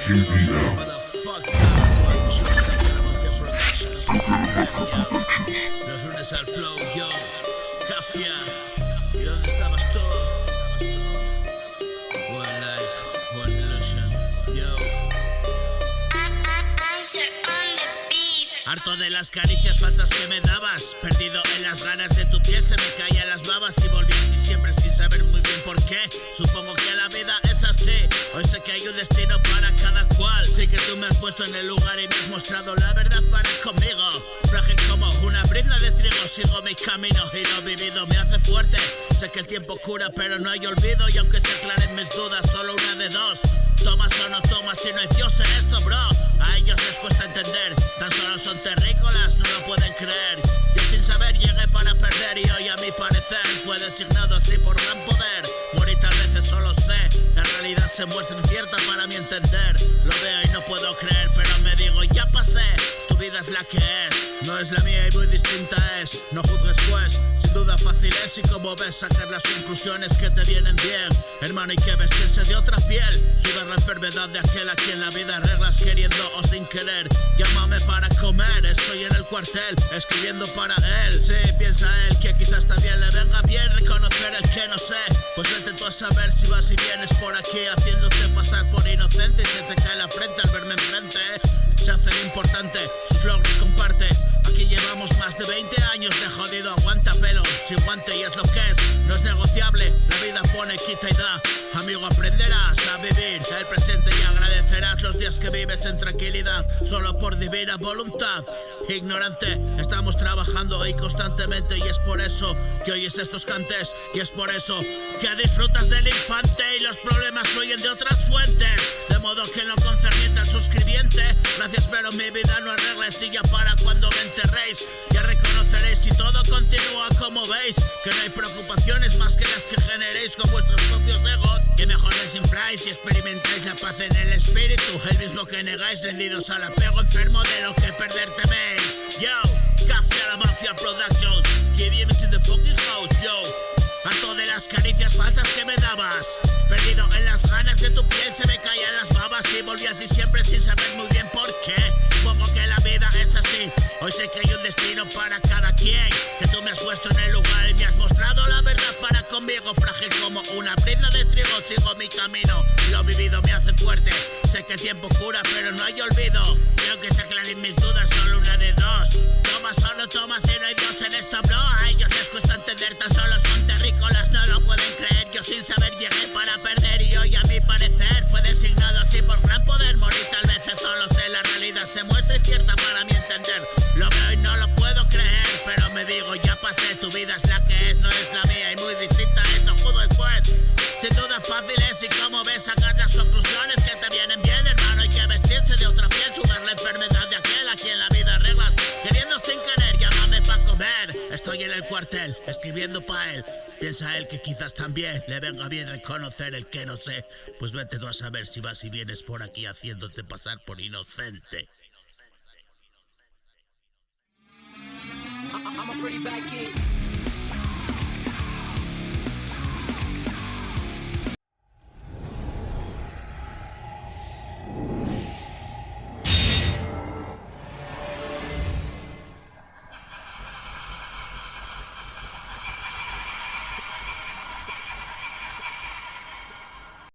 Los lunes al flow, yo, Cafia, ¿y dónde estabas tú? One life, one illusion, yo. Harto de las caricias falsas que me dabas, perdido en las ganas de tu piel, se me caían las babas y volví a ti siempre sin saber muy bien por qué. Supongo que la vida es así, hoy sé que hay un destino para cada cual. Sé que tú me has puesto en el lugar y me has mostrado la verdad para ir conmigo. Frágil como una brizna de trigo, sigo mi camino y lo vivido me hace fuerte. Sé que el tiempo cura pero no hay olvido, y aunque se aclaren mis dudas, solo una de dos: tomas o no tomas, si no hay Dios en esto, bro. A ellos les cuesta entender, tan solo son terrícolas, no lo pueden creer. Yo sin saber llegué para perder, y hoy a mi parecer fue designado así por gran poder. Morir tal vez solo sé, la realidad se muestra incierta para mi entender. Lo veo y no puedo creer, pero me digo ya pasé. Tu vida es la que es, no es la mía y muy distinta es. No juzgues pues, sin duda fácil es, y como ves sacar las conclusiones que te vienen bien. Hermano, hay que vestirse de otra piel, sudar la enfermedad de aquel a quien la vida arreglas queriendo o sin querer. Llámame para comer, estoy en el cuartel escribiendo para él. Sí, piensa él que quizás también le venga bien reconocer el que no sé. Pues vete tú a saber si vas y vienes por aquí haciéndote pasar por inocente, y se te cae la frente al verme enfrente. Se hace lo importante, sus logros comparte. Aquí llevamos más de 20 años de jodido aguanta pelos sin guante, y es lo que es, no es negociable. La vida pone, quita y da. Amigo, aprenderás a vivir el presente y agradecerás los días que vives en tranquilidad, solo por divina voluntad. Ignorante, estamos trabajando hoy constantemente, y es por eso que oyes estos cantes, y es por eso que disfrutas del infante y los problemas fluyen de otras fuentes. De modo que en lo concerniente al suscribiente, gracias pero mi vida no arregles, y ya para cuando me enterréis ya reconoceréis si todo continúa como veis, que no hay preocupaciones más que las que generéis con vuestros propios egos. Y mejor desinfláis y experimentáis la paz en el espíritu, el mismo que negáis, rendidos al apego enfermo de lo que perder teméis. Yo, Cafia la Mafia Productions, give me to the fucking house, yo. Harto de las caricias falsas que me dabas, perdido en las ganas de tu piel, se me caían las babas y volví a ti siempre sin saber muy bien por qué. Supongo que la vida es así, hoy sé que hay un destino para cada quien, que tú me has puesto en el lugar y me has mostrado la verdad para conmigo. Frágil como una brizna de trigo, sigo mi camino, lo vivido me hace fuerte. Sé que el tiempo cura pero no hay olvido, y aunque se aclaren mis dudas, solo una de dos: tomas o no tomas, y no hay Dios en esto, bro. A ellos les cuesta entender, tan solo son terrícolas, no lo pueden creer. Yo sin saber llegué para perder, y hoy a mi parecer fue designado así por gran poder. Morir tal vez solo sé, la realidad se muestra incierta para mi entender. Lo veo y no lo puedo creer, pero me digo ya pasé. Tu vida es la que es, no es la mía y muy distinta es, no puedo después. Sin duda fácil es, y como ves sacar las conclusiones que te vienen bien. Hermano, hay que vestirse de otra piel, sudar la enfermedad de aquel a quien la vida arreglas queriendo sin querer. Llámame pa' comer, estoy en el cuartel escribiendo pa' él. Piensa él que quizás también le venga bien reconocer el que no sé. Pues vete tú a saber si vas y vienes por aquí haciéndote pasar por inocente. I'm a pretty bad kid.